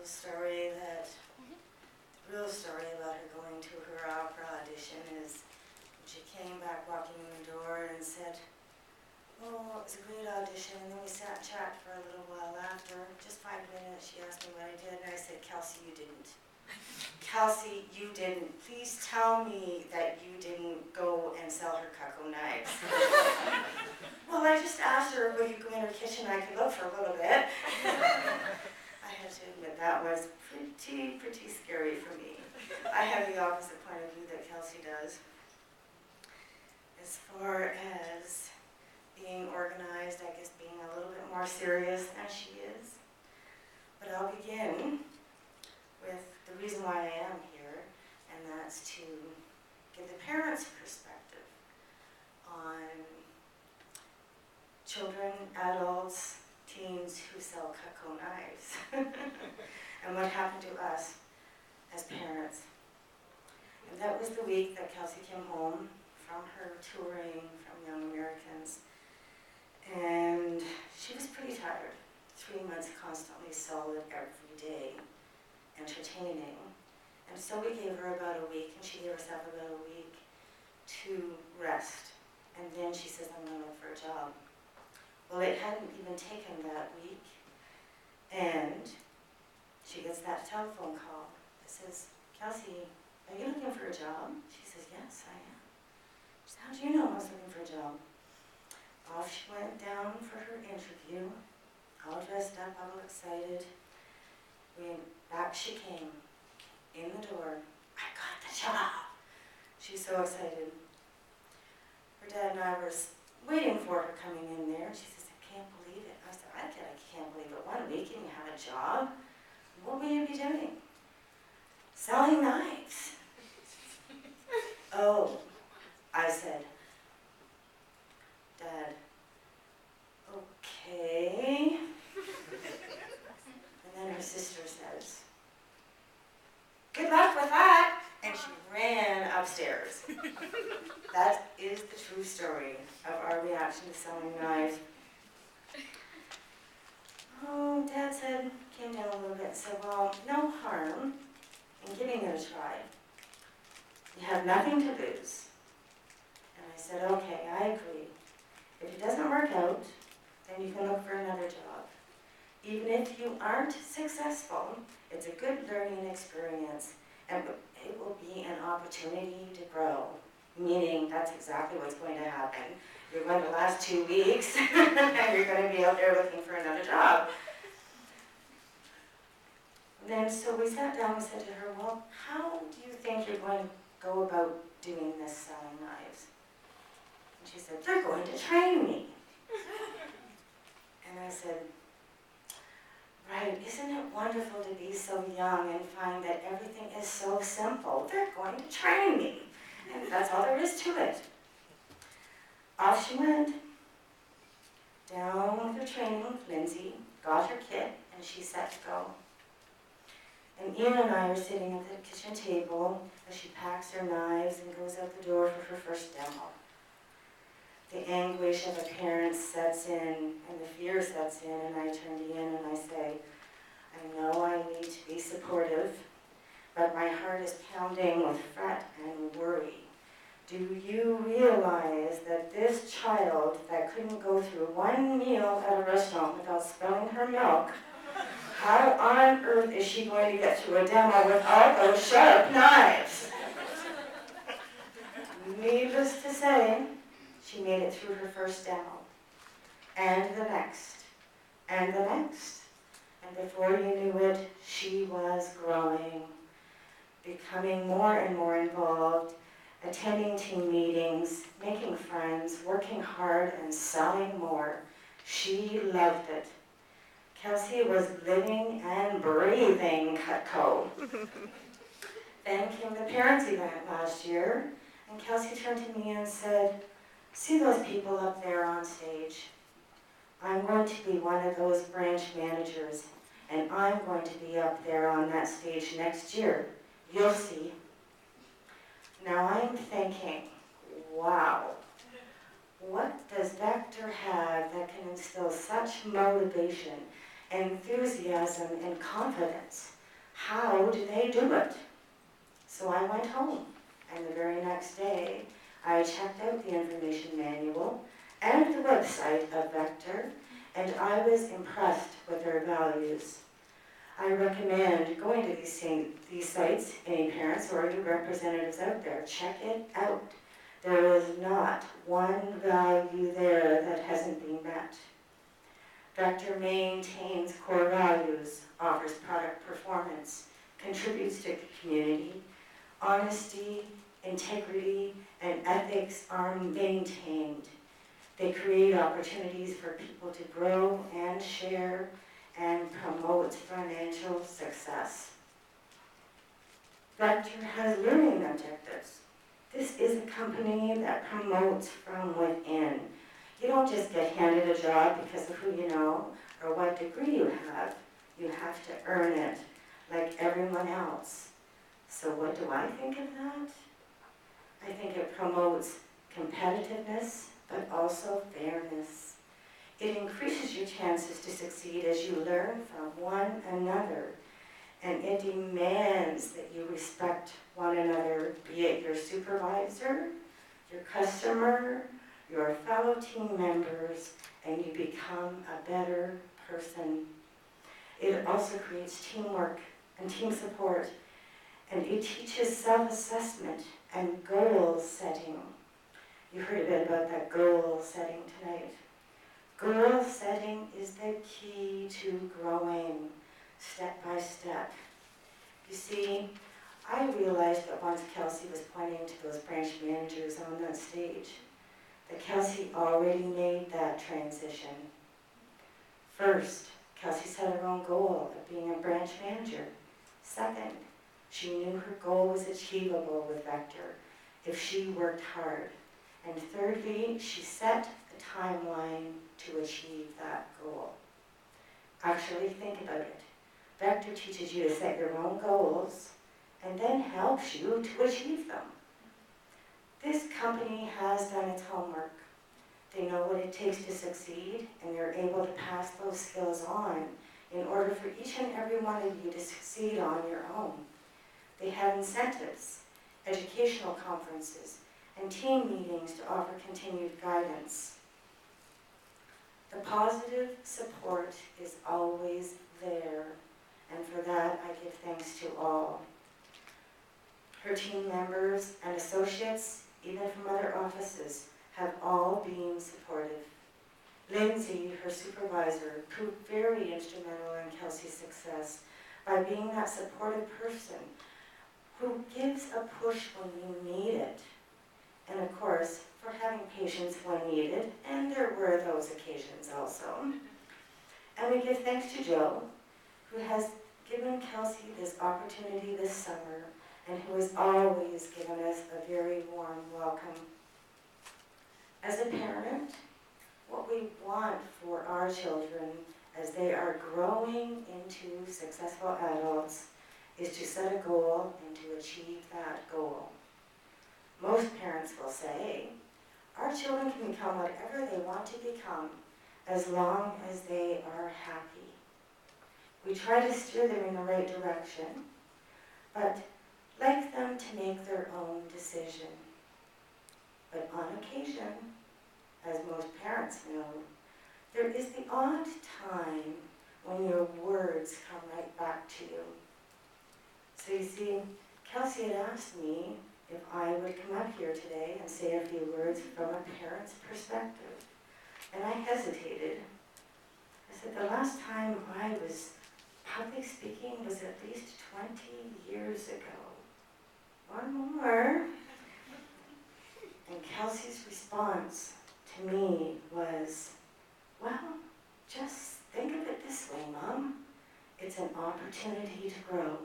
story the real story about her going to her opera audition is she came back walking in the door and said, "Oh, it was a great audition," and then we sat and chatted for a little while after, just 5 minutes. She asked me what I did, and I said, "Kelsey, you didn't. Kelsey, you didn't. Please tell me that you didn't go and sell her Cutco knives." "Well, I just asked her, will you go in her kitchen? I could look for a little bit." I had to admit that was pretty scary for me. I have the opposite point of view that Kelsey does. As far as being organized, I guess being a little bit more serious than she is. But I'll begin with the reason why I am here, and that's to give the parents' perspective on children, adults, teens who sell Cutco knives, and what happened to us as parents. And that was the week that Kelsey came home from her touring from Young Americans, and she was pretty tired. 3 months constantly solid every day, entertaining. And so we gave her about a week, and she gave herself about a week to rest. And then she says, "I'm going to look for a job." Well, it hadn't even taken that week, and she gets that telephone call that says, "Kelsey, are you looking for a job?" She says, "Yes, I am." She said, "How do you know I was looking for a job?" Off she went down for her interview, all dressed up, all excited. Back she came, in the door. "I got the job." She's so excited. Her dad and I were waiting for her coming in there. She says, "I can't believe it." I said, "I can't believe it. 1 week and you have a job? What will you be doing?" "Selling knives." "Oh," I said. "Dad, okay." And then her sister says, "Good luck with that." And she ran upstairs. That is the true story of our reaction to selling knives. Oh, Dad came down a little bit and said, "Well, no harm in giving it a try. You have nothing to lose." And I said, "Okay, I agree. If it doesn't work out, then you can look for another job. Even if you aren't successful, it's a good learning experience, and it will be an opportunity to grow." Meaning, that's exactly what's going to happen. You're going to last 2 weeks, and you're going to be out there looking for another job. And then, so we sat down and said to her, "Well, how do you think you're going to go about doing this selling knives?" And she said, "They're going to train me." And I said, "Right, isn't it wonderful to be so young and find that everything is so simple? They're going to train me. And that's all there is to it." Off she went, down with her training. Lindsay got her kit, and she's set to go. And Ian and I are sitting at the kitchen table as she packs her knives and goes out the door for her first demo. The anguish of a parent sets in, and the fear sets in, and I turn to Ian and I say, "I know I need to be supportive, but my heart is pounding with fret and worry. Do you realize that this child that couldn't go through 1 meal at a restaurant without spilling her milk, how on earth is she going to get through a demo with all those sharp knives?" Needless to say, she made it through her first demo, and the next, and the next. And before you knew it, she was growing, becoming more and more involved, attending team meetings, making friends, working hard, and selling more. She loved it. Kelsey was living and breathing Cutco. Then came the parents' event last year, and Kelsey turned to me and said, "See those people up there on stage? I'm going to be one of those branch managers, and I'm going to be up there on that stage next year. You'll see." Now I'm thinking, wow, what does Vector have that can instill such motivation, enthusiasm, and confidence How do they do it? So I went home, and the very next day, I checked out the information manual and the website of Vector, and I was impressed with their values. I recommend going to these sites, any parents or any representatives out there, check it out. There is not one value there that hasn't been met. Vector maintains core values, offers product performance, contributes to the community. Honesty, integrity, and ethics are maintained. They create opportunities for people to grow and share and promote financial success. Vector has learning objectives. This is a company that promotes from within. You don't just get handed a job because of who you know or what degree you have. You have to earn it like everyone else. So what do I think of that? I think it promotes competitiveness, but also fairness. It increases your chances to succeed as you learn from one another, and it demands that you respect one another, be it your supervisor, your customer, your fellow team members, and you become a better person. It also creates teamwork and team support, and it teaches self-assessment and goal setting. You heard a bit about that goal setting tonight. Goal setting is the key to growing step by step. You see, I realized that once Kelsey was pointing to those branch managers on that stage, that Kelsey already made that transition. First, Kelsey set her own goal of being a branch manager. Second, she knew her goal was achievable with Vector if she worked hard. And thirdly, she set a timeline to achieve that goal. Actually, think about it. Vector teaches you to set your own goals and then helps you to achieve them. This company has done its homework. They know what it takes to succeed, and they're able to pass those skills on in order for each and every one of you to succeed on your own. They have incentives, educational conferences, and team meetings to offer continued guidance. The positive support is always there, and for that I give thanks to all. Her team members and associates, even from other offices, have all been supportive. Lindsay, her supervisor, proved very instrumental in Kelsey's success by being that supportive person who gives a push when you need it. And of course, for having patience when needed, and there were those occasions also. And we give thanks to Joe, who has given Kelsey this opportunity this summer, and who has always given us a very warm welcome. As a parent, what we want for our children as they are growing into successful adults is to set a goal and to achieve that goal. Most parents will say, our children can become whatever they want to become as long as they are happy. We try to steer them in the right direction, but like them to make their own decision. But on occasion, as most parents know, there is the odd time when your words come right back to you. So you see, Kelsey had asked me if I would come up here today and say a few words from a parent's perspective. And I hesitated. I said, the last time I was public speaking was at least 20 years ago. One more. And Kelsey's response to me was, well, just think of it this way, Mom. It's an opportunity to grow.